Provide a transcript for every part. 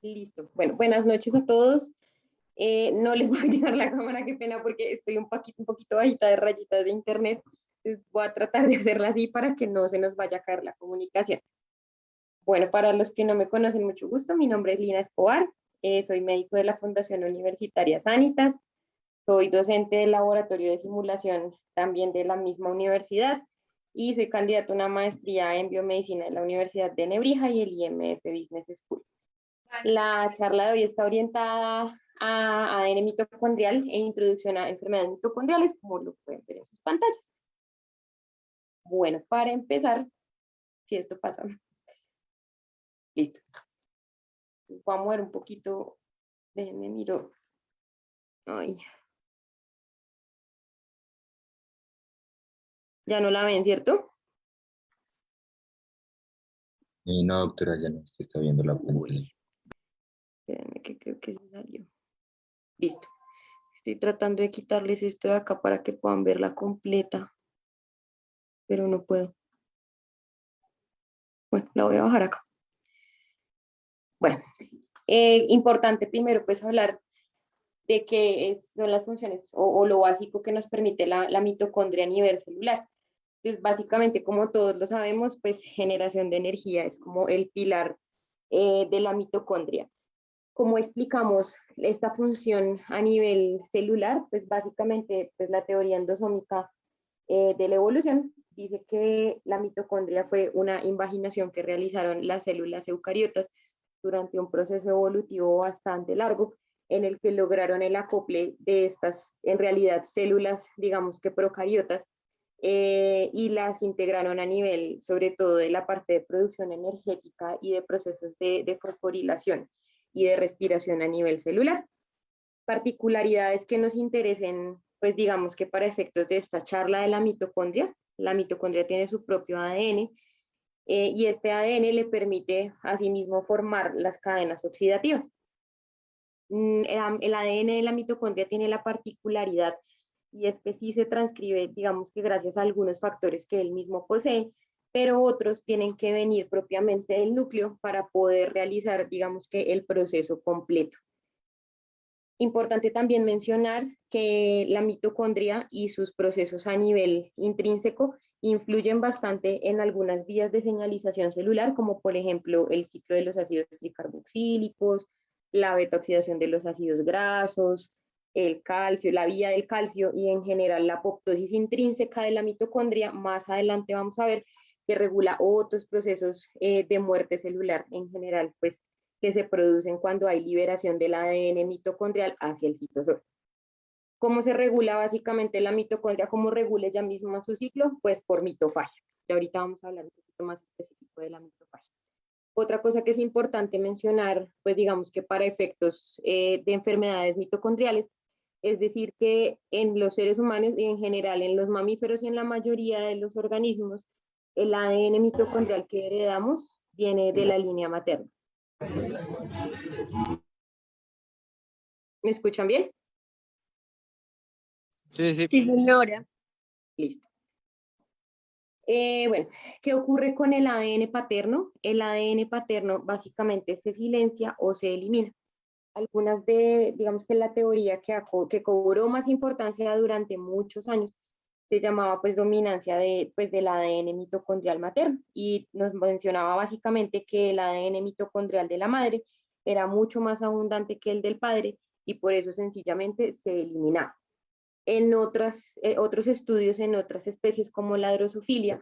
Listo. Bueno, buenas noches a todos. No les voy a llenar la cámara, qué pena, porque estoy un poquito bajita de rayitas de internet. Entonces voy a tratar de hacerla así para que no se nos vaya a caer la comunicación. Bueno, para los que no me conocen, mucho gusto. Mi nombre es Lina Escobar. Soy médico de la Fundación Universitaria Sanitas. Soy docente del laboratorio de simulación también de la misma universidad y soy candidato a una maestría en biomedicina en la Universidad de Nebrija y el IMF Business School. La charla de hoy está orientada a ADN mitocondrial e introducción a enfermedades mitocondriales, como lo pueden ver en sus pantallas. Bueno, para empezar, si esto pasa, listo. Entonces voy a mover un poquito, déjenme miro. Ay. Ya no la ven, ¿cierto? No, doctora, ya no se está viendo la pantalla. Uy, espérenme que creo que salió. Listo. Estoy tratando de quitarles esto de acá para que puedan verla completa, pero no puedo. Bueno, la voy a bajar acá. Bueno, importante primero pues hablar de qué son las funciones o lo básico que nos permite la mitocondria a nivel celular. Entonces, básicamente, como todos lo sabemos, pues generación de energía es como el pilar de la mitocondria. ¿Cómo explicamos esta función a nivel celular? Pues básicamente, pues la teoría endosómica de la evolución dice que la mitocondria fue una invaginación que realizaron las células eucariotas durante un proceso evolutivo bastante largo en el que lograron el acople de estas, en realidad, células, digamos que procariotas, y las integraron a nivel, sobre todo, de la parte de producción energética y de procesos de fosforilación y de respiración a nivel celular. Particularidades que nos interesen, pues digamos que para efectos de esta charla de la mitocondria tiene su propio ADN, y este ADN le permite asimismo formar las cadenas oxidativas. El ADN de la mitocondria tiene la particularidad y es que sí se transcribe, digamos que gracias a algunos factores que él mismo posee, pero otros tienen que venir propiamente del núcleo para poder realizar, digamos que el proceso completo. Importante también mencionar que la mitocondria y sus procesos a nivel intrínseco influyen bastante en algunas vías de señalización celular, como por ejemplo el ciclo de los ácidos tricarboxílicos, la beta-oxidación de los ácidos grasos, el calcio, la vía del calcio y en general la apoptosis intrínseca de la mitocondria. Más adelante vamos a ver que regula otros procesos de muerte celular en general, pues que se producen cuando hay liberación del ADN mitocondrial hacia el citosol. ¿Cómo se regula básicamente la mitocondria? ¿Cómo regula ella misma su ciclo? Pues por mitofagia. Y ahorita vamos a hablar un poquito más específico de la mitofagia. Otra cosa que es importante mencionar, pues digamos que para efectos de enfermedades mitocondriales, es decir, que en los seres humanos y en general en los mamíferos y en la mayoría de los organismos, el ADN mitocondrial que heredamos viene de la línea materna. ¿Me escuchan bien? Sí, sí. Sí, señora. Listo. Bueno, ¿qué ocurre con el ADN paterno? El ADN paterno básicamente se silencia o se elimina. Algunas de, digamos que la teoría que cobró más importancia durante muchos años se llamaba pues dominancia pues, del ADN mitocondrial materno y nos mencionaba básicamente que el ADN mitocondrial de la madre era mucho más abundante que el del padre y por eso sencillamente se eliminaba. En otros estudios, en otras especies como la drosofilia,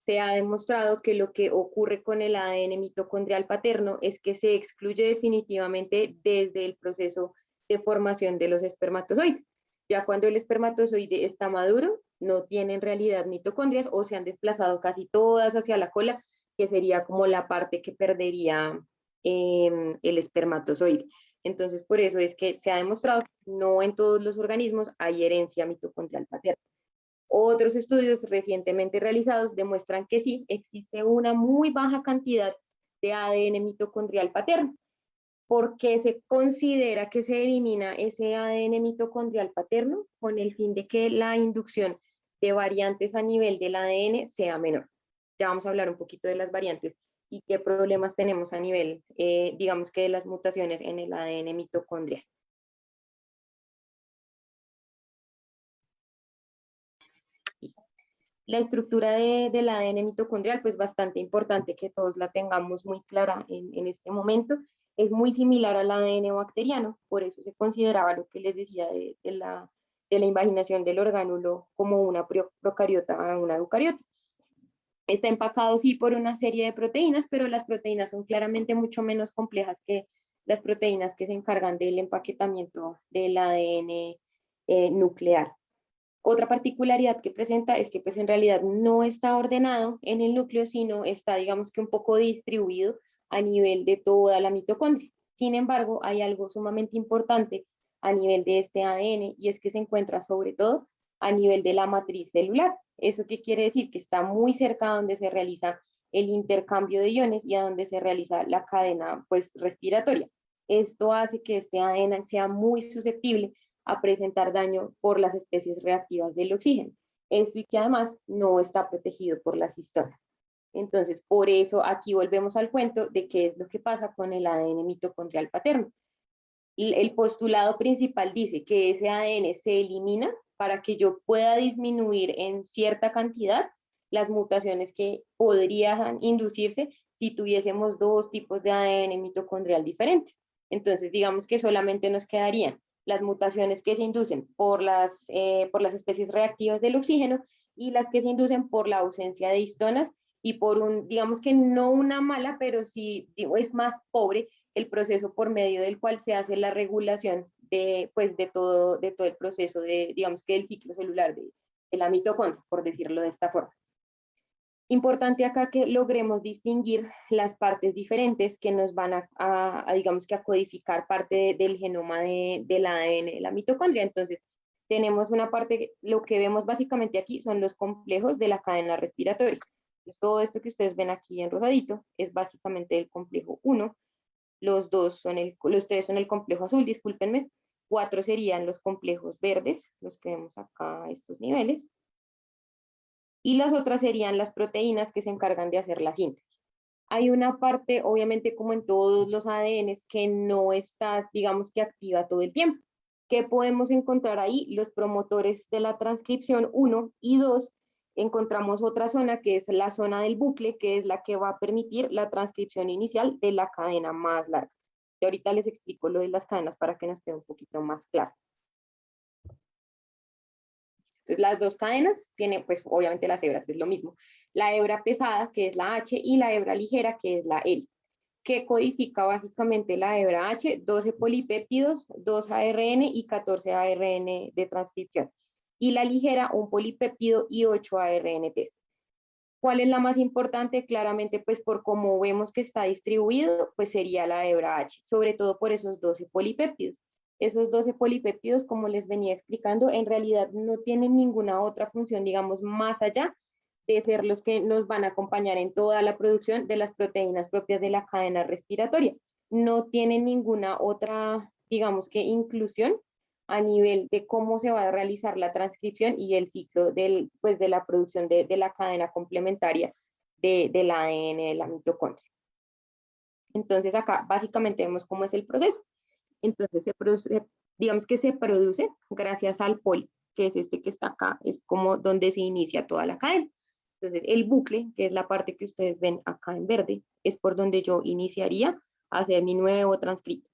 se ha demostrado que lo que ocurre con el ADN mitocondrial paterno es que se excluye definitivamente desde el proceso de formación de los espermatozoides. Ya cuando el espermatozoide está maduro, no tiene en realidad mitocondrias o se han desplazado casi todas hacia la cola, que sería como la parte que perdería el espermatozoide. Entonces, por eso es que se ha demostrado que no en todos los organismos hay herencia mitocondrial paterna. Otros estudios recientemente realizados demuestran que sí, existe una muy baja cantidad de ADN mitocondrial paterno, porque se considera que se elimina ese ADN mitocondrial paterno con el fin de que la inducción de variantes a nivel del ADN sea menor. Ya vamos a hablar un poquito de las variantes y qué problemas tenemos a nivel, digamos que de las mutaciones en el ADN mitocondrial. La estructura del ADN mitocondrial, pues bastante importante que todos la tengamos muy clara en este momento. Es muy similar al ADN bacteriano, por eso se consideraba lo que les decía de la invaginación del orgánulo como una procariota a una eucariota. Está empacado sí por una serie de proteínas, pero las proteínas son claramente mucho menos complejas que las proteínas que se encargan del empaquetamiento del ADN nuclear. Otra particularidad que presenta es que pues en realidad no está ordenado en el núcleo, sino está digamos que un poco distribuido a nivel de toda la mitocondria. Sin embargo, hay algo sumamente importante a nivel de este ADN y es que se encuentra sobre todo a nivel de la matriz celular. ¿Eso qué quiere decir? Que está muy cerca donde se realiza el intercambio de iones y a donde se realiza la cadena pues respiratoria. Esto hace que este ADN sea muy susceptible a presentar daño por las especies reactivas del oxígeno. Esto y que además no está protegido por las histonas. Entonces, por eso aquí volvemos al cuento de qué es lo que pasa con el ADN mitocondrial paterno. El postulado principal dice que ese ADN se elimina para que yo pueda disminuir en cierta cantidad las mutaciones que podrían inducirse si tuviésemos dos tipos de ADN mitocondrial diferentes. Entonces, digamos que solamente nos quedarían las mutaciones que se inducen por las especies reactivas del oxígeno y las que se inducen por la ausencia de histonas y por digamos que no una mala, pero sí es más pobre el proceso por medio del cual se hace la regulación pues, de todo el proceso digamos que del ciclo celular de la mitocondria, por decirlo de esta forma. Importante acá que logremos distinguir las partes diferentes que nos van digamos que a codificar parte del genoma del ADN de la mitocondria. Entonces, tenemos una parte, lo que vemos básicamente aquí son los complejos de la cadena respiratoria. Entonces, todo esto que ustedes ven aquí en rosadito es básicamente el complejo 1, los tres son el complejo azul, discúlpenme, 4 serían los complejos verdes, los que vemos acá a estos niveles, y las otras serían las proteínas que se encargan de hacer la síntesis. Hay una parte, obviamente como en todos los ADNs, que no está, digamos que activa todo el tiempo. ¿Qué podemos encontrar ahí? Los promotores de la transcripción 1 y 2, encontramos otra zona que es la zona del bucle, que es la que va a permitir la transcripción inicial de la cadena más larga. Y ahorita les explico lo de las cadenas para que nos quede un poquito más claro. Entonces, las dos cadenas tienen, pues obviamente las hebras es lo mismo. La hebra pesada, que es la H, y la hebra ligera, que es la L, que codifica básicamente la hebra H, 12 polipéptidos, 2 ARN y 14 ARN de transcripción. Y la ligera, un polipéptido y 8 ARNTs. ¿Cuál es la más importante? Claramente, pues por cómo vemos que está distribuido, pues sería la hebra H, sobre todo por esos 12 polipéptidos. Esos 12 polipéptidos, como les venía explicando, en realidad no tienen ninguna otra función, digamos, más allá de ser los que nos van a acompañar en toda la producción de las proteínas propias de la cadena respiratoria. No tienen ninguna otra, digamos que inclusión a nivel de cómo se va a realizar la transcripción y el ciclo pues de la producción de la cadena complementaria del ADN de la mitocondria. Entonces acá básicamente vemos cómo es el proceso. Entonces digamos que se produce gracias al poli, que es este que está acá, es como donde se inicia toda la cadena. Entonces el bucle, que es la parte que ustedes ven acá en verde, es por donde yo iniciaría a hacer mi nuevo transcrito.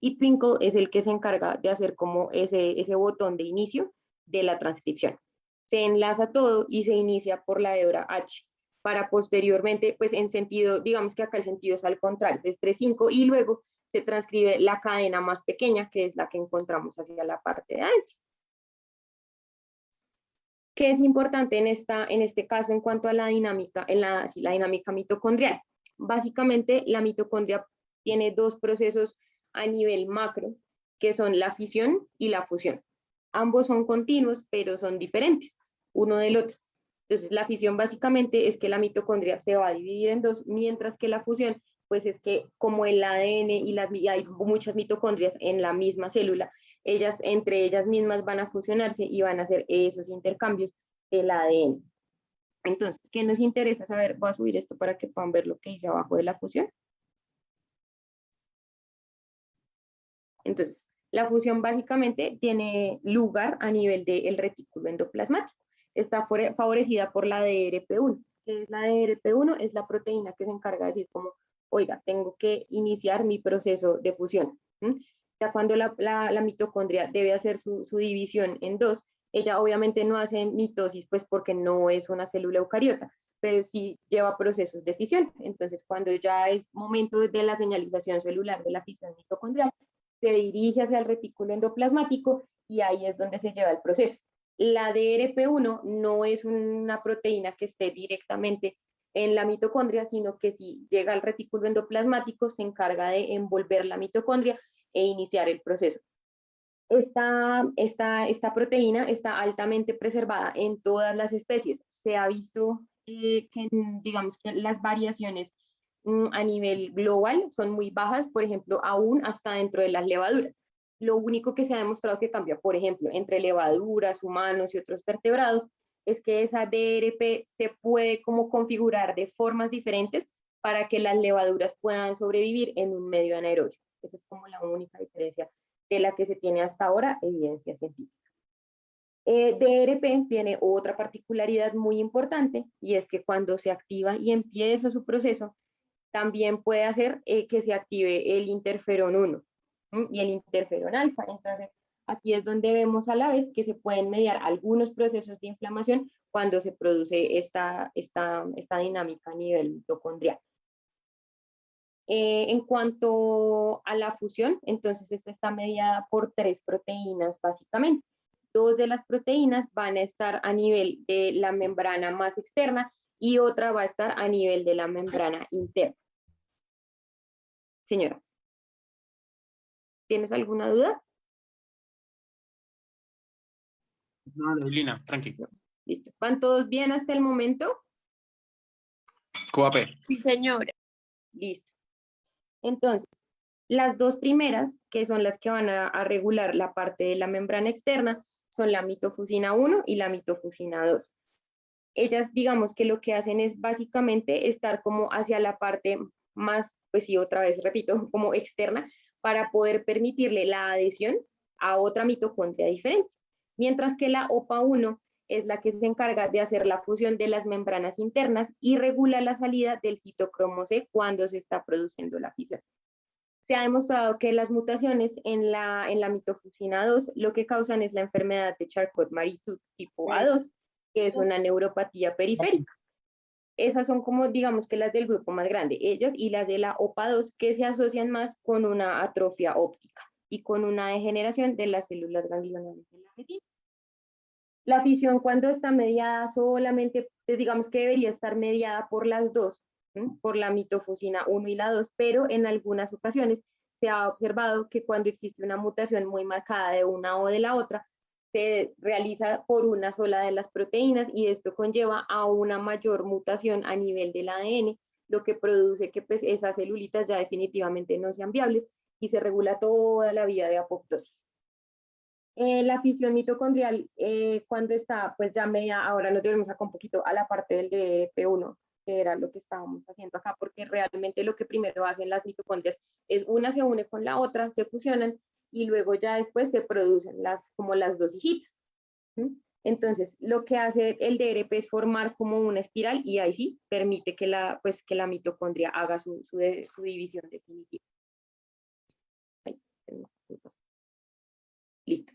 Y Twinkle es el que se encarga de hacer como ese botón de inicio de la transcripción. Se enlaza todo y se inicia por la hebra H, para posteriormente, pues en sentido, digamos que acá el sentido es al contrario, es 3,5 y luego se transcribe la cadena más pequeña, que es la que encontramos hacia la parte de adentro. ¿Qué es importante en este caso en cuanto a la dinámica, la dinámica mitocondrial? Básicamente, la mitocondria tiene dos procesos a nivel macro, que son la fisión y la fusión. Ambos son continuos, pero son diferentes uno del otro. Entonces, la fisión básicamente es que la mitocondria se va a dividir en dos, mientras que la fusión, pues es que como el ADN y hay muchas mitocondrias en la misma célula, entre ellas mismas van a fusionarse y van a hacer esos intercambios del ADN. Entonces, ¿qué nos interesa saber? Voy a subir esto para que puedan ver lo que dice abajo de la fusión. Entonces, la fusión básicamente tiene lugar a nivel del retículo endoplasmático. Está favorecida por la DRP1. ¿Qué es la DRP1? Es la proteína que se encarga de decir como, oiga, tengo que iniciar mi proceso de fusión. Ya cuando la mitocondria debe hacer su división en dos, ella obviamente no hace mitosis, pues porque no es una célula eucariota, pero sí lleva procesos de fisión. Entonces, cuando ya es momento de la señalización celular de la fisión mitocondrial, se dirige hacia el retículo endoplasmático y ahí es donde se lleva el proceso. La DRP1 no es una proteína que esté directamente en la mitocondria, sino que si llega al retículo endoplasmático se encarga de envolver la mitocondria e iniciar el proceso. Esta proteína está altamente preservada en todas las especies. Se ha visto que, digamos, que las variaciones a nivel global son muy bajas, por ejemplo, aún hasta dentro de las levaduras. Lo único que se ha demostrado que cambia, por ejemplo, entre levaduras, humanos y otros vertebrados, es que esa DRP se puede como configurar de formas diferentes para que las levaduras puedan sobrevivir en un medio anaerobio. Esa es como la única diferencia de la que se tiene hasta ahora evidencia científica. DRP tiene otra particularidad muy importante y es que cuando se activa y empieza su proceso, también puede hacer que se active el interferón 1 y el interferón alfa. Entonces, aquí es donde vemos a la vez que se pueden mediar algunos procesos de inflamación cuando se produce esta dinámica a nivel mitocondrial. En cuanto a la fusión, entonces esta está mediada por 3 proteínas básicamente. 2 de las proteínas van a estar a nivel de la membrana más externa y otra va a estar a nivel de la membrana interna. Señora, ¿tienes alguna duda? No, Lina, tranqui. No. Listo. ¿Van todos bien hasta el momento? QAP. Sí, señora. Listo. Entonces, las 2 primeras, que son las que van a regular la parte de la membrana externa, son la mitofusina 1 y la mitofusina 2. Ellas, digamos que lo que hacen es básicamente estar como hacia la parte más, pues sí, otra vez repito, como externa, para poder permitirle la adhesión a otra mitocondria diferente. Mientras que la OPA1 es la que se encarga de hacer la fusión de las membranas internas y regula la salida del citocromo C cuando se está produciendo la fisión. Se ha demostrado que las mutaciones en la mitofusina 2 lo que causan es la enfermedad de Charcot-Marie-Tooth tipo A2, que es una neuropatía periférica. Esas son como, digamos que las del grupo más grande, ellas y las de la OPA2, que se asocian más con una atrofia óptica y con una degeneración de las células ganglionales de la retina. La fisión cuando está mediada solamente, digamos que debería estar mediada por las dos, por la mitofusina 1 y la 2, pero en algunas ocasiones se ha observado que cuando existe una mutación muy marcada de una o de la otra, se realiza por una sola de las proteínas y esto conlleva a una mayor mutación a nivel del ADN, lo que produce que pues, esas celulitas ya definitivamente no sean viables y se regula toda la vía de apoptosis. La fisión mitocondrial, cuando está, pues ya media, ahora nos debemos acá un poquito a la parte del DP1, que era lo que estábamos haciendo acá, porque realmente lo que primero hacen las mitocondrias es una se une con la otra, se fusionan, y luego ya después se producen como las dos hijitas. Entonces, lo que hace el DRP es formar como una espiral y ahí sí permite que la mitocondria haga su división definitiva. Ahí, listo.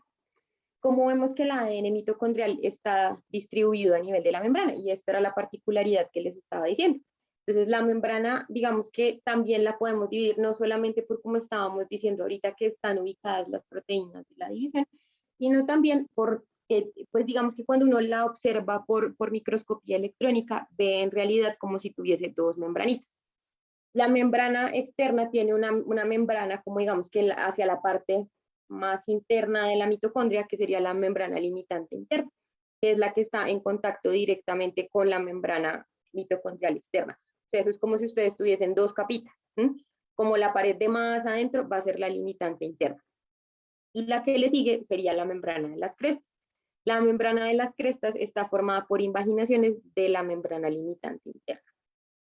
Como vemos que el ADN mitocondrial está distribuido a nivel de la membrana, y esta era la particularidad que les estaba diciendo. Entonces, la membrana, digamos que también la podemos dividir, no solamente por como estábamos diciendo ahorita que están ubicadas las proteínas de la división, sino también por, pues digamos que cuando uno la observa por microscopía electrónica, ve en realidad como si tuviese 2 membranitas. La membrana externa tiene una membrana como digamos que hacia la parte más interna de la mitocondria, que sería la membrana limitante interna, que es la que está en contacto directamente con la membrana mitocondrial externa. O sea, eso es como si ustedes tuviesen 2 capitas. Como la pared de más adentro va a ser la limitante interna. Y la que le sigue sería la membrana de las crestas. La membrana de las crestas está formada por invaginaciones de la membrana limitante interna.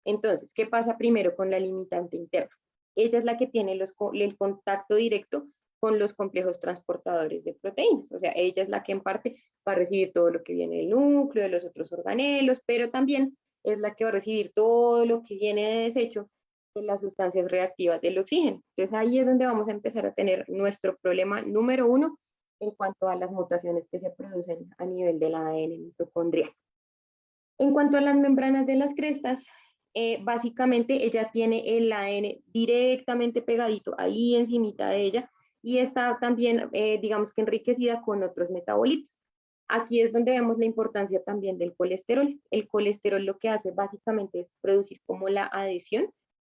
Entonces, ¿qué pasa primero con la limitante interna? Ella es la que tiene el contacto directo con los complejos transportadores de proteínas. O sea, ella es la que en parte va a recibir todo lo que viene del núcleo, de los otros organelos, pero también es la que va a recibir todo lo que viene de desecho de las sustancias reactivas del oxígeno. Entonces ahí es donde vamos a empezar a tener nuestro problema número 1 en cuanto a las mutaciones que se producen a nivel del ADN mitocondrial. En cuanto a las membranas de las crestas, básicamente ella tiene el ADN directamente pegadito ahí encimita de ella y está también, digamos que enriquecida con otros metabolitos. Aquí es donde vemos la importancia también del colesterol. El colesterol lo que hace básicamente es producir como la adhesión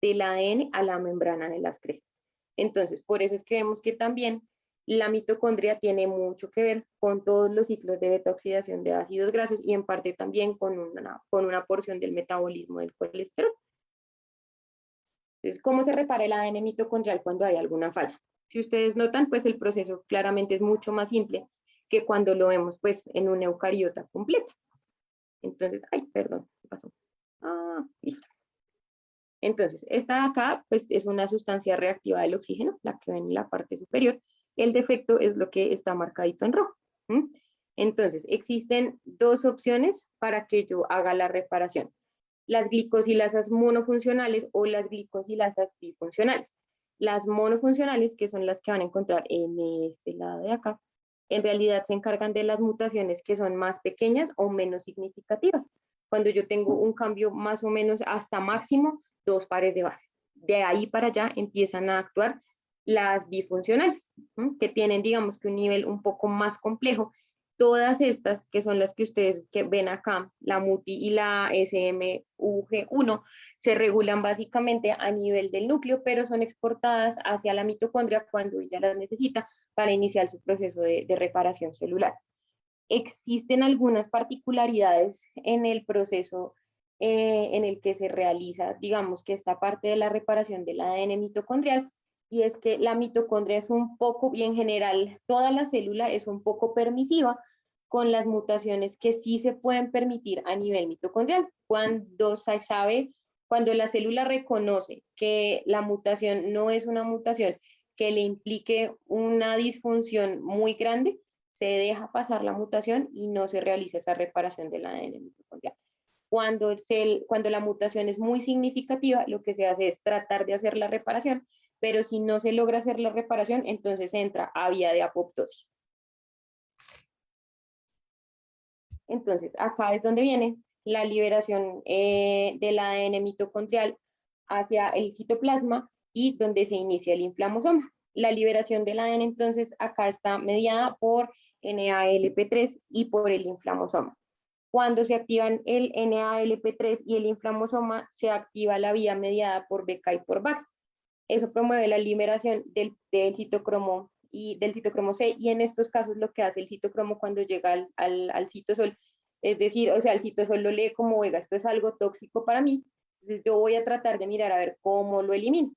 del ADN a la membrana de las crestas. Entonces, por eso es que vemos que también la mitocondria tiene mucho que ver con todos los ciclos de beta-oxidación de ácidos grasos y en parte también con una porción del metabolismo del colesterol. Entonces, ¿cómo se repara el ADN mitocondrial cuando hay alguna falla? Si ustedes notan, pues el proceso claramente es mucho más simple que cuando lo vemos pues en una eucariota completa. Entonces, ay, perdón, ¿qué pasó? Listo. Entonces, esta de acá pues es una sustancia reactiva del oxígeno, la que ven en la parte superior. El defecto es lo que está marcadito en rojo. Entonces, existen dos opciones para que yo haga la reparación. Las glicosilasas monofuncionales o las glicosilasas bifuncionales. Las monofuncionales, que son las que van a encontrar en este lado de acá, en realidad se encargan de las mutaciones que son más pequeñas o menos significativas. Cuando yo tengo un cambio más o menos hasta máximo 2 pares de bases. De ahí para allá empiezan a actuar las bifuncionales, que tienen, digamos que un nivel un poco más complejo. Todas estas, que son las que ustedes que ven acá, la MUTI y la SMUG1, se regulan básicamente a nivel del núcleo, pero son exportadas hacia la mitocondria cuando ella las necesita para iniciar su proceso de reparación celular. Existen algunas particularidades en el proceso en el que se realiza, digamos que esta parte de la reparación del ADN mitocondrial, y es que la mitocondria es un poco, y en general toda la célula es un poco permisiva con las mutaciones que sí se pueden permitir a nivel mitocondrial. Cuando la célula reconoce que la mutación no es una mutación que le implique una disfunción muy grande, se deja pasar la mutación y no se realiza esa reparación del ADN mitocondrial. Cuando la mutación es muy significativa, lo que se hace es tratar de hacer la reparación, pero si no se logra hacer la reparación, entonces se entra a vía de apoptosis. Entonces, acá es donde viene la liberación del ADN mitocondrial hacia el citoplasma y donde se inicia el inflamosoma. La liberación del ADN, entonces, acá está mediada por NALP3 y por el inflamosoma. Cuando se activan el NALP3 y el inflamosoma, se activa la vía mediada por BK y por VAX. Eso promueve la liberación del citocromo y del citocromo C, y en estos casos lo que hace el citocromo cuando llega al citosol, es decir, o sea, el citosol lo lee como, oiga, esto es algo tóxico para mí, entonces yo voy a tratar de mirar a ver cómo lo elimino.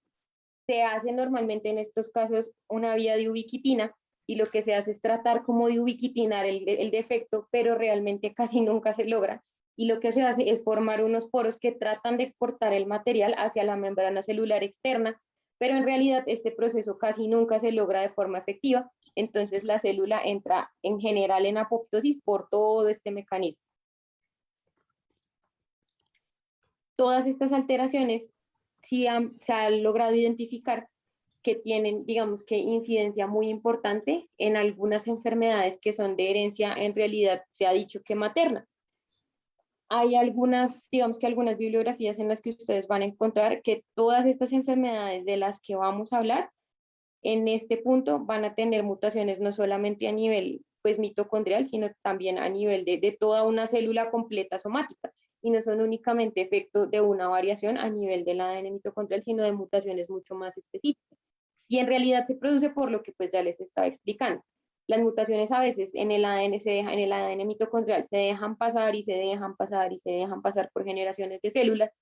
Se hace normalmente en estos casos una vía de ubiquitina, y lo que se hace es tratar como de ubiquitinar el defecto, pero realmente casi nunca se logra, y lo que se hace es formar unos poros que tratan de exportar el material hacia la membrana celular externa, pero en realidad este proceso casi nunca se logra de forma efectiva, entonces la célula entra en general en apoptosis por todo este mecanismo. Todas estas alteraciones sí se ha logrado identificar que tienen, digamos que, incidencia muy importante en algunas enfermedades que son de herencia, en realidad se ha dicho que materna. Hay algunas, digamos que algunas bibliografías en las que ustedes van a encontrar que todas estas enfermedades de las que vamos a hablar, en este punto van a tener mutaciones no solamente a nivel pues mitocondrial, sino también a nivel de toda una célula completa somática, y no son únicamente efecto de una variación a nivel del ADN mitocondrial, sino de mutaciones mucho más específicas. Y en realidad se produce por lo que pues ya les estaba explicando. Las mutaciones a veces en el ADN en el ADN mitocondrial se dejan pasar y se dejan pasar y se dejan pasar por generaciones de células,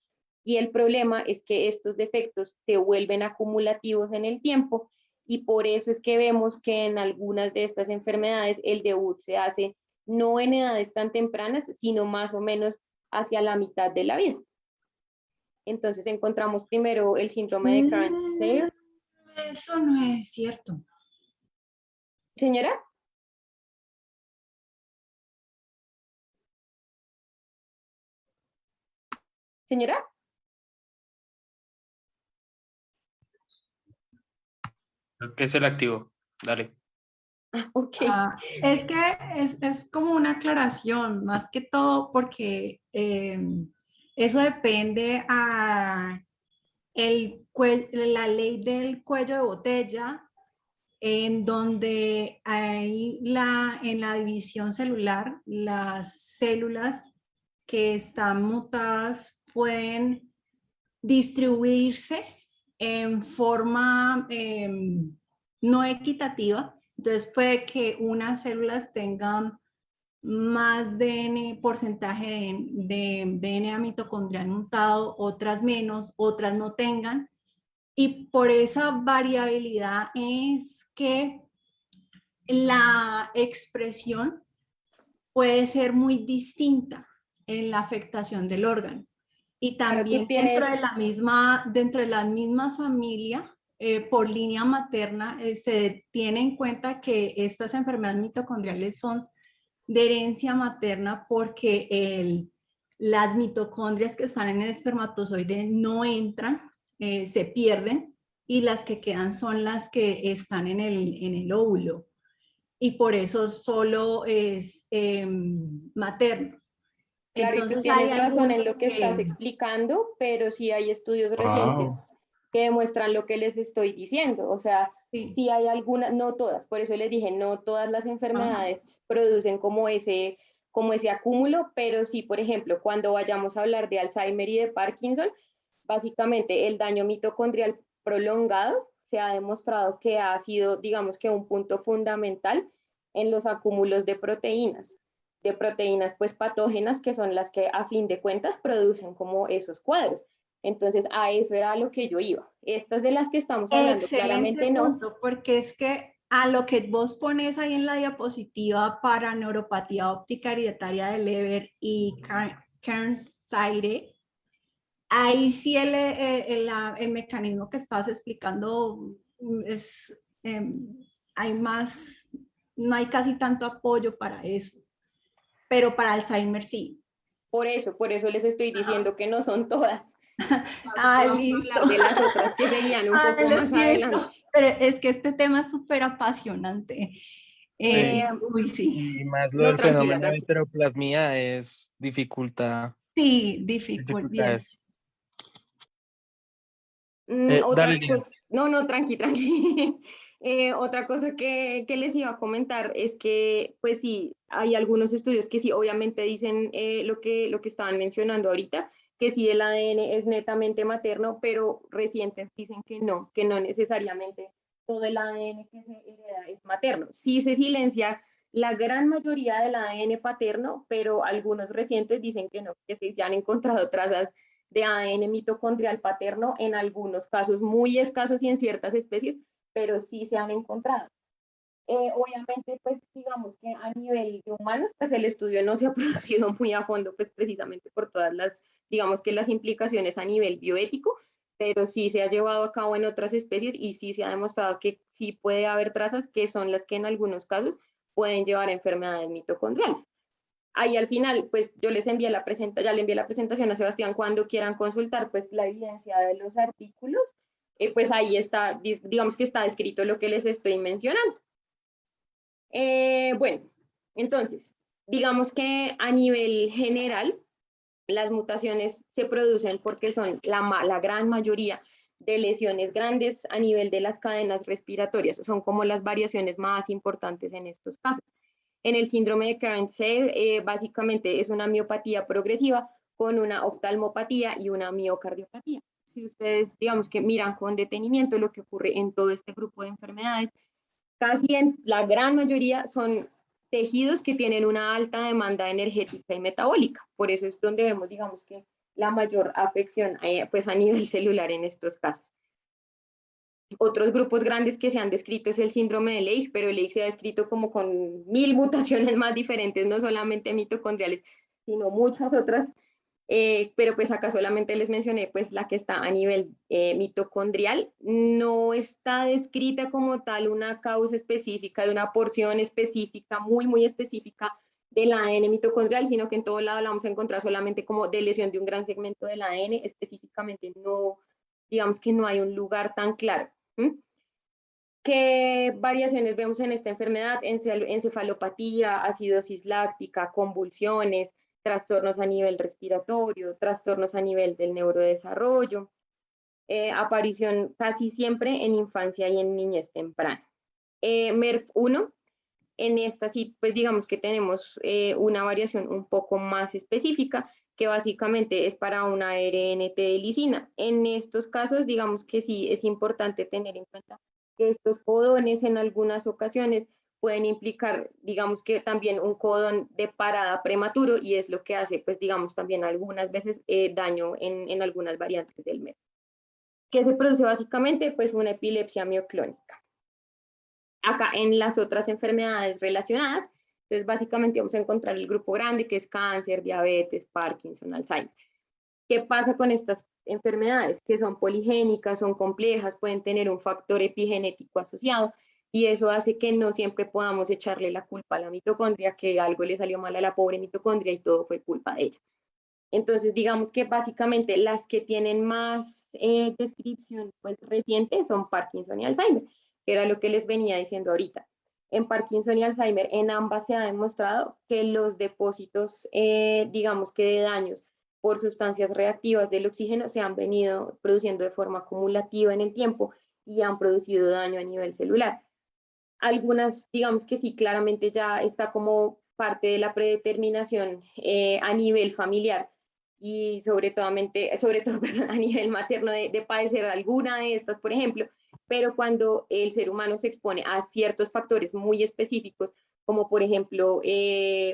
y el problema es que estos defectos se vuelven acumulativos en el tiempo, y por eso es que vemos que en algunas de estas enfermedades el debut se hace no en edades tan tempranas, sino más o menos hacia la mitad de la vida. Entonces encontramos primero el síndrome de Kearns-Sayre. Eso no es cierto. Señora. Señora. Creo que es el activo. Dale. Ok. Es que es como una aclaración, más que todo porque eso depende a la ley del cuello de botella, en donde hay en la división celular, las células que están mutadas pueden distribuirse en forma no equitativa. Entonces puede que unas células tengan más porcentaje de DNA mitocondrial mutado, otras menos, otras no tengan. Y por esa variabilidad es que la expresión puede ser muy distinta en la afectación del órgano. Y también tienes... dentro de la misma familia, por línea materna, se tiene en cuenta que estas enfermedades mitocondriales son de herencia materna porque las mitocondrias que están en el espermatozoide no entran, se pierden, y las que quedan son las que están en el óvulo. Y por eso solo es materno. Claro, Entonces, y tú tienes razón en lo que que estás explicando, pero sí hay estudios recientes que demuestran lo que les estoy diciendo. O sea, sí hay algunas, no todas, por eso les dije, no todas las enfermedades producen como ese acúmulo, pero sí, por ejemplo, cuando vayamos a hablar de Alzheimer y de Parkinson, básicamente el daño mitocondrial prolongado se ha demostrado que ha sido, digamos que un punto fundamental en los acúmulos de proteínas pues patógenas, que son las que a fin de cuentas producen como esos cuadros. Entonces a eso era a lo que yo iba. Estas de las que estamos hablando, claramente no. Porque es que a lo que vos pones ahí en la diapositiva para neuropatía óptica hereditaria de Leber y Kearns-Sayre, ahí sí el mecanismo que estás explicando es, hay más, no hay casi tanto apoyo para eso, pero para Alzheimer sí. Por eso les estoy diciendo que no son todas. Listo. De las otras que seguían un poco más adelante. Pero es que este tema es súper apasionante. Y más lo del fenómeno de heteroplasmia es dificulta. Sí, dificulta eso. Dale, no, tranqui. Otra cosa que les iba a comentar es que, pues sí, hay algunos estudios que sí, obviamente dicen lo que estaban mencionando ahorita, que sí el ADN es netamente materno, pero recientes dicen que no necesariamente todo el ADN que se hereda es materno. Sí se silencia la gran mayoría del ADN paterno, pero algunos recientes dicen que no, que sí se han encontrado trazas de ADN mitocondrial paterno en algunos casos muy escasos y en ciertas especies, pero sí se han encontrado. Obviamente, pues digamos que a nivel de humanos, pues el estudio no se ha producido muy a fondo, pues precisamente por todas las, digamos que las implicaciones a nivel bioético, pero sí se ha llevado a cabo en otras especies y sí se ha demostrado que sí puede haber trazas que son las que en algunos casos pueden llevar a enfermedades mitocondriales. Ahí al final, pues yo les envié ya le envié la presentación a Sebastián cuando quieran consultar pues la evidencia de los artículos, pues ahí está, digamos que está descrito lo que les estoy mencionando. Bueno, entonces, digamos que a nivel general, las mutaciones se producen porque son la gran mayoría de lesiones grandes a nivel de las cadenas respiratorias, son como las variaciones más importantes en estos casos. En el síndrome de Kearns-Sayre, básicamente es una miopatía progresiva con una oftalmopatía y una miocardiopatía. Si ustedes, digamos que miran con detenimiento lo que ocurre en todo este grupo de enfermedades, casi en la gran mayoría son tejidos que tienen una alta demanda energética y metabólica. Por eso es donde vemos, digamos que la mayor afección pues a nivel celular en estos casos. Otros grupos grandes que se han descrito es el síndrome de Leigh, pero Leigh se ha descrito como con 1000 mutaciones más diferentes, no solamente mitocondriales, sino muchas otras. Pero pues acá solamente les mencioné pues la que está a nivel mitocondrial. No está descrita como tal una causa específica de una porción específica, muy específica del ADN mitocondrial, sino que en todo lado la vamos a encontrar solamente como de lesión de un gran segmento del ADN, específicamente no, digamos que no hay un lugar tan claro. ¿Qué variaciones vemos en esta enfermedad? Encefalopatía, acidosis láctica, convulsiones, trastornos a nivel respiratorio, trastornos a nivel del neurodesarrollo, aparición casi siempre en infancia y en niñez temprana. MERF1, en esta sí, pues digamos que tenemos una variación un poco más específica, que básicamente es para una RNT de lisina. En estos casos, digamos que sí es importante tener en cuenta que estos codones en algunas ocasiones pueden implicar, digamos que también un codón de parada prematuro y es lo que hace, pues digamos también algunas veces daño en algunas variantes del MERS. ¿Qué se produce básicamente? Pues una epilepsia mioclónica. Acá en las otras enfermedades relacionadas, entonces básicamente vamos a encontrar el grupo grande que es cáncer, diabetes, Parkinson, Alzheimer. ¿Qué pasa con estas enfermedades? Que son poligénicas, son complejas, pueden tener un factor epigenético asociado y eso hace que no siempre podamos echarle la culpa a la mitocondria, que algo le salió mal a la pobre mitocondria y todo fue culpa de ella. Entonces, digamos que básicamente las que tienen más descripción pues, reciente son Parkinson y Alzheimer, que era lo que les venía diciendo ahorita. En Parkinson y Alzheimer, en ambas se ha demostrado que los depósitos, digamos que de daños por sustancias reactivas del oxígeno se han venido produciendo de forma acumulativa en el tiempo y han producido daño a nivel celular. Algunas, digamos que sí, claramente ya está como parte de la predeterminación a nivel familiar y sobre todo a nivel materno de padecer alguna de estas, por ejemplo, pero cuando el ser humano se expone a ciertos factores muy específicos, como por ejemplo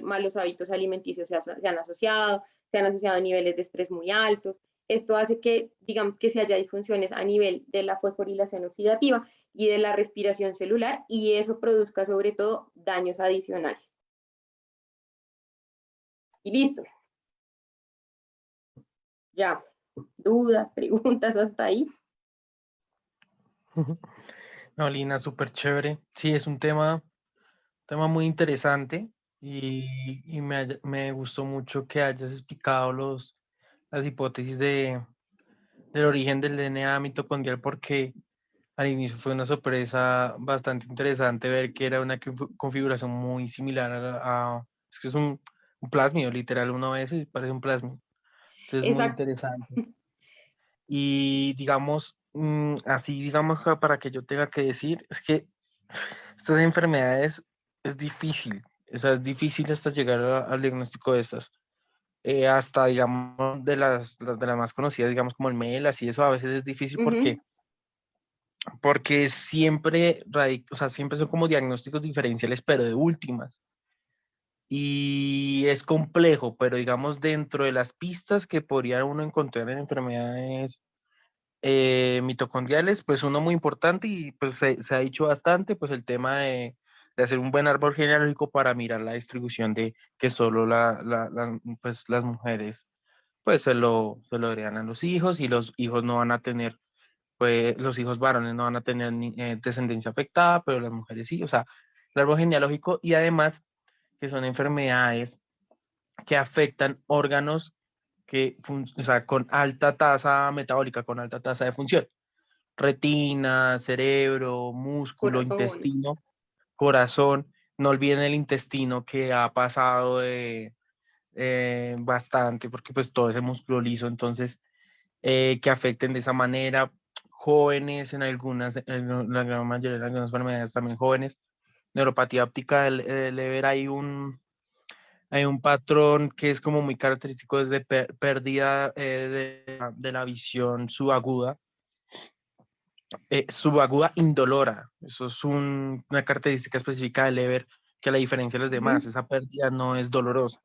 malos hábitos alimenticios se han asociado a niveles de estrés muy altos. Esto hace que, digamos, que se haya disfunciones a nivel de la fosforilación oxidativa y de la respiración celular y eso produzca sobre todo daños adicionales. Y listo. Ya, dudas, preguntas hasta ahí. No, Lina, súper chévere. Sí, es un tema muy interesante y me gustó mucho que hayas explicado las hipótesis del origen del DNA mitocondrial porque al inicio fue una sorpresa bastante interesante ver que era una configuración muy similar es que es un plásmido, literal, uno ve eso y parece un plásmido. Entonces, muy Exacto. interesante. Y digamos, así digamos para que yo tenga que decir, es que estas enfermedades es difícil, o sea, es difícil hasta llegar al diagnóstico de estas. Hasta, digamos, de las más conocidas, digamos, como el MELAS y eso a veces es difícil porque siempre, o sea, siempre son como diagnósticos diferenciales, pero de últimas. Y es complejo, pero digamos, dentro de las pistas que podría uno encontrar en enfermedades mitocondriales, pues uno muy importante y pues se ha dicho bastante, pues el tema de hacer un buen árbol genealógico para mirar la distribución de que solo pues, las mujeres pues se lo heredan a los hijos y los hijos no van a tener, pues los hijos varones no van a tener descendencia afectada, pero las mujeres sí, o sea, el árbol genealógico y además que son enfermedades que afectan órganos o sea, con alta tasa metabólica, con alta tasa de función. Retina, cerebro, músculo, Corazón. intestino, corazón. No olviden el intestino que ha pasado bastante, porque pues todo ese músculo liso, entonces, que afecten de esa manera. Jóvenes en la gran mayoría de algunas enfermedades también jóvenes. Neuropatía óptica del Leber hay un patrón que es como muy característico desde pérdida de la visión subaguda indolora. Eso es una característica específica del Leber que a la diferencia de los demás, esa pérdida no es dolorosa.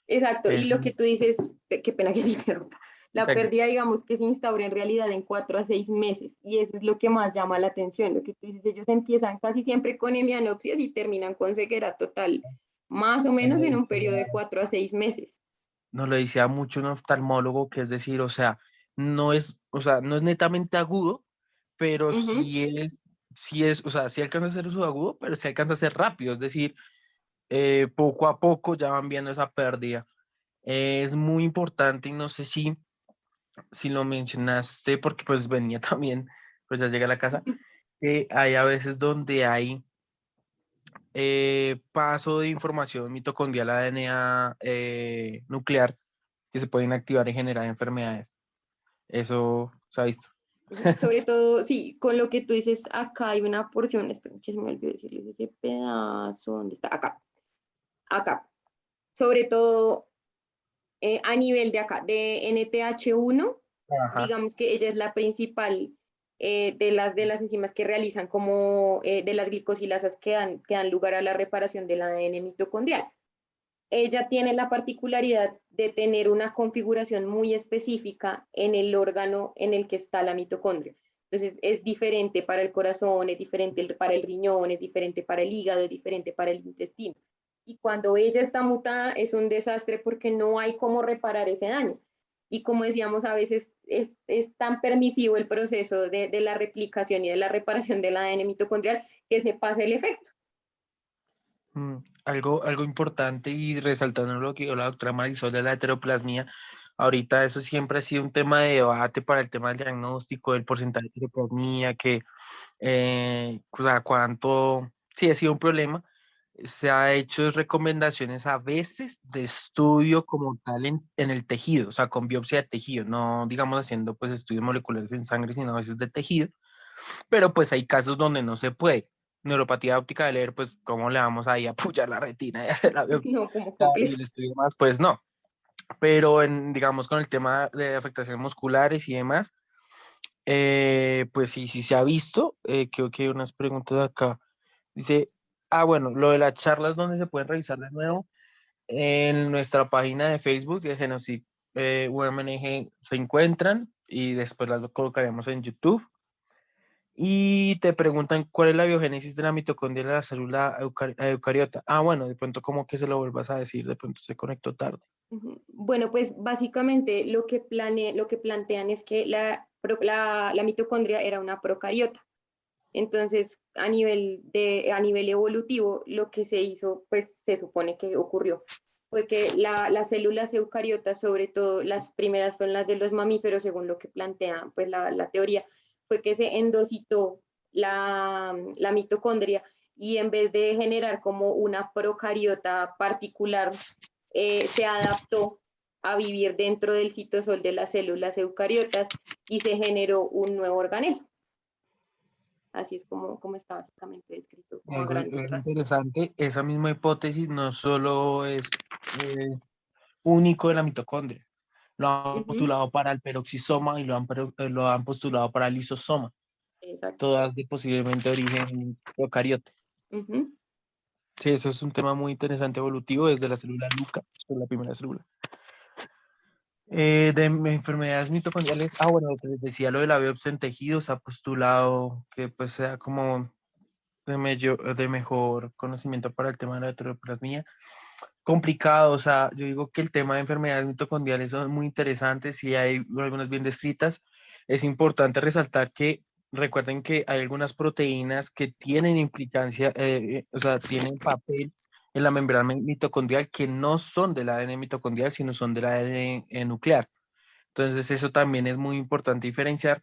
Exacto, y Es, lo que tú dices, qué pena que te interrumpa, La Tranquilo. pérdida, digamos, que se instaura en realidad en 4 a 6 meses, y eso es lo que más llama la atención. Lo que tú dices, ellos empiezan casi siempre con hemianopsias y terminan con ceguera total, más o menos en un periodo de 4 a 6 meses. Nos lo decía mucho un oftalmólogo, que es decir, o sea, no es netamente agudo, pero Ujú. o sea, sí alcanza a ser su agudo, pero sí alcanza a ser rápido, es decir, poco a poco ya van viendo esa pérdida. Es muy importante y no sé si lo mencionaste, porque pues venía también, pues ya llega a la casa, que hay a veces donde hay paso de información mitocondrial a DNA nuclear que se pueden activar y generar enfermedades. Eso se ha visto. Sobre todo, sí, con lo que tú dices, acá hay una porción, esperen que se me olvidó decirles ese pedazo, ¿dónde está? Acá. Sobre todo a nivel de acá, de NTH1, Ajá. digamos que ella es la principal de las enzimas que realizan como de las glicosilasas que dan lugar a la reparación del ADN mitocondrial. Ella tiene la particularidad de tener una configuración muy específica en el órgano en el que está la mitocondria. Entonces, es diferente para el corazón, es diferente para el riñón, es diferente para el hígado, es diferente para el intestino. Y cuando ella está mutada, es un desastre porque no hay cómo reparar ese daño. Y como decíamos, a veces es tan permisivo el proceso de la replicación y de la reparación del ADN mitocondrial que se pasa el efecto. Algo importante y resaltando lo que dijo la doctora Marisol de la heteroplasmia, ahorita eso siempre ha sido un tema de debate para el tema del diagnóstico, del porcentaje de heteroplasmia, que, o sea, cuánto, sí ha sido un problema. Se ha hecho recomendaciones a veces de estudio como tal en el tejido, o sea, con biopsia de tejido, no digamos haciendo pues estudios moleculares en sangre, sino a veces de tejido, pero pues hay casos donde no se puede. Neuropatía óptica de leer, pues, ¿cómo le vamos ahí a apoyar la retina y hacer la biopsia? No, como Y complejo. el estudio más, pues no. Pero digamos, con el tema de afectaciones musculares y demás, pues sí se ha visto. Creo que hay unas preguntas acá. Dice, bueno, lo de las charlas donde se pueden revisar de nuevo en nuestra página de Facebook de Genocidio UMNG se encuentran y después las colocaremos en YouTube. Y te preguntan cuál es la biogénesis de la mitocondria de la célula eucariota. Bueno, de pronto como que se lo vuelvas a decir, de pronto se conectó tarde. Bueno, pues básicamente lo que plantean es que la mitocondria era una procariota. Entonces, a nivel evolutivo, lo que se hizo, pues se supone que ocurrió, fue que las células eucariotas, sobre todo las primeras son las de los mamíferos, según lo que plantea pues, la teoría, fue que se endocitó la mitocondria y en vez de generar como una procariota particular, se adaptó a vivir dentro del citosol de las células eucariotas y se generó un nuevo organelo. Así es como está básicamente descrito como a Algo grandes rasgos. interesante, esa misma hipótesis no solo es único de la mitocondria, lo han Ujú. postulado para el peroxisoma y lo han postulado para el lisosoma, Exacto. todas de posiblemente origen eucariote. Ujú. Sí, eso es un tema muy interesante evolutivo desde la célula Luca, que es la primera célula. Enfermedades mitocondriales, bueno, lo que les decía, lo de la biopsia en tejidos, ha postulado que pues sea como de mejor conocimiento para el tema de la heteroplasmia. Complicado, o sea, yo digo que el tema de enfermedades mitocondriales son muy interesantes y hay algunas bien descritas. Es importante resaltar que recuerden que hay algunas proteínas que tienen implicancia, o sea, tienen papel en la membrana mitocondrial que no son del ADN mitocondrial, sino son del ADN nuclear. Entonces, eso también es muy importante diferenciar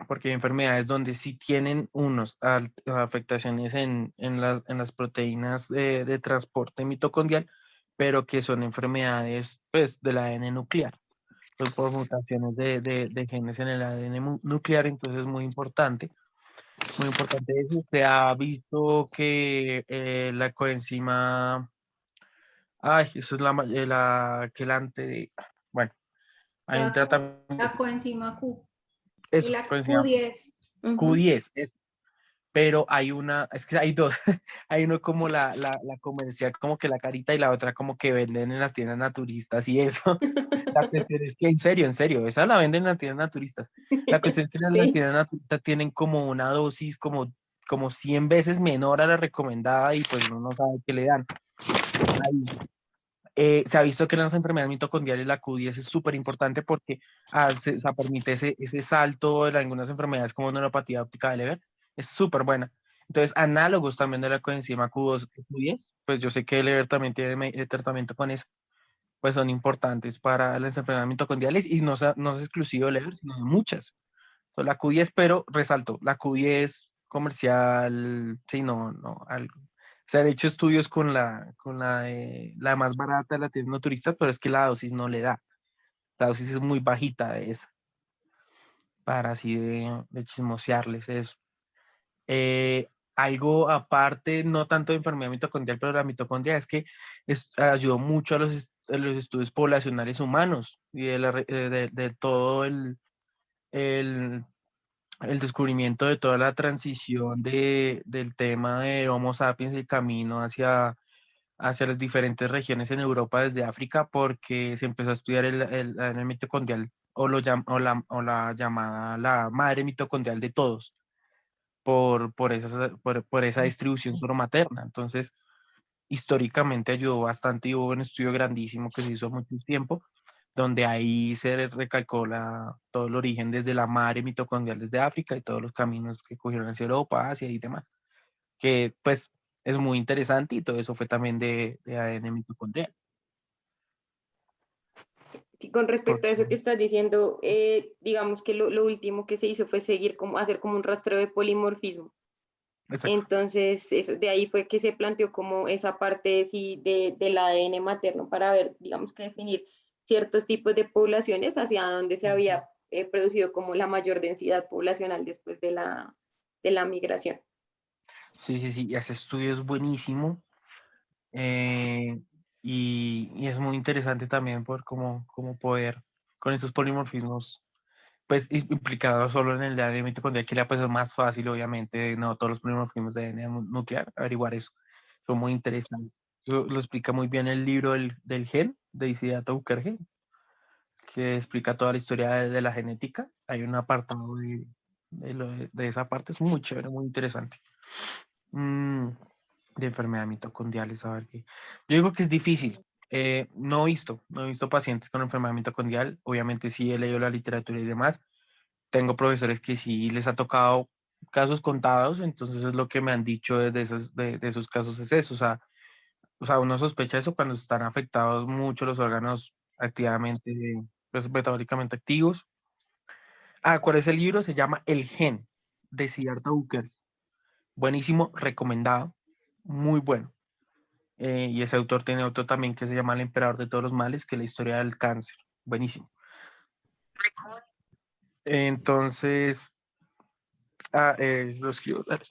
porque hay enfermedades donde sí tienen unos afectaciones en las proteínas de transporte mitocondrial, pero que son enfermedades pues, del ADN nuclear, pues, por mutaciones de genes en el ADN nuclear, entonces es muy importante eso. Usted ha visto que la coenzima, eso es la quelante bueno, hay un La, tratamiento, la coenzima Q y eso, la coenzima Q10. Ujú. Q10, pero es que hay dos, hay uno como la comercial, como que la carita, y la otra como que venden en las tiendas naturistas y eso. La cuestión es que, en serio, esa la venden en las tiendas naturistas. La cuestión es que las Sí. tiendas naturistas tienen como una dosis como 100 veces menor a la recomendada y pues uno no sabe qué le dan. Ahí. Se ha visto que en las enfermedades mitocondriales la Q10 es súper importante porque o sea, permite ese salto de algunas enfermedades como neuropatía óptica de Leber. Es súper buena. Entonces, análogos también de la coenzima Q2, Q10, pues yo sé que Leber también tiene tratamiento con eso, pues son importantes para las enfermedades mitocondriales y no es exclusivo de Leber, sino de muchas. Entonces, la Q10, pero resalto, la Q10 comercial, sí, no, algo. Se han hecho estudios la más barata de la tienda turista, pero es que la dosis no le da. La dosis es muy bajita de esa, para así de chismosearles eso. Algo aparte, no tanto de enfermedad mitocondrial, pero la mitocondria es que ayudó mucho a los estudios poblacionales humanos y de todo el el descubrimiento de toda la transición del tema de Homo sapiens, el camino hacia las diferentes regiones en Europa desde África, porque se empezó a estudiar el ADN mitocondrial o la llamada la madre mitocondrial de todos por esa distribución soromaterna. Entonces, históricamente ayudó bastante y hubo un estudio grandísimo que se hizo hace mucho tiempo, donde ahí se recalcó todo el origen desde la madre mitocondrial desde África y todos los caminos que cogieron hacia Europa, Asia y demás, que pues es muy interesante y todo eso fue también de ADN mitocondrial. Sí, con Por respecto a si- eso que estás diciendo, digamos que lo último que se hizo fue hacer como un rastreo de polimorfismo. Exacto. Entonces, eso, de ahí fue que se planteó como esa parte sí, del ADN materno para ver, digamos que definir ciertos tipos de poblaciones hacia donde se había producido como la mayor densidad poblacional después de la migración. Sí, sí, sí, y ese estudio es buenísimo. eh, y es muy interesante también por cómo poder con estos polimorfismos pues implicado solo en el ADN mitocondrial, que pues es más fácil, obviamente, no todos los polimorfismos de ADN nuclear, averiguar eso. Son muy interesantes. Eso lo explica muy bien el libro del gen, de Isidato Bukerge, que explica toda la historia de la genética. Hay un apartado de esa parte, es muy chévere, muy interesante. Mm, de enfermedad mitocondriales, a ver qué. Yo digo que es difícil. No he visto pacientes con enfermedad mitocondrial. Obviamente sí he leído la literatura y demás. Tengo profesores que sí les ha tocado casos contados, entonces es lo que me han dicho de esos casos es eso, o sea, uno sospecha eso cuando están afectados mucho los órganos activamente, pues, metabólicamente activos. ¿Cuál es el libro? Se llama El Gen, de Siddhartha Buker. Buenísimo, recomendado, muy bueno. Y ese autor tiene otro también que se llama El Emperador de todos los males, que es la historia del cáncer. Buenísimo. Entonces, lo escribo. Dale.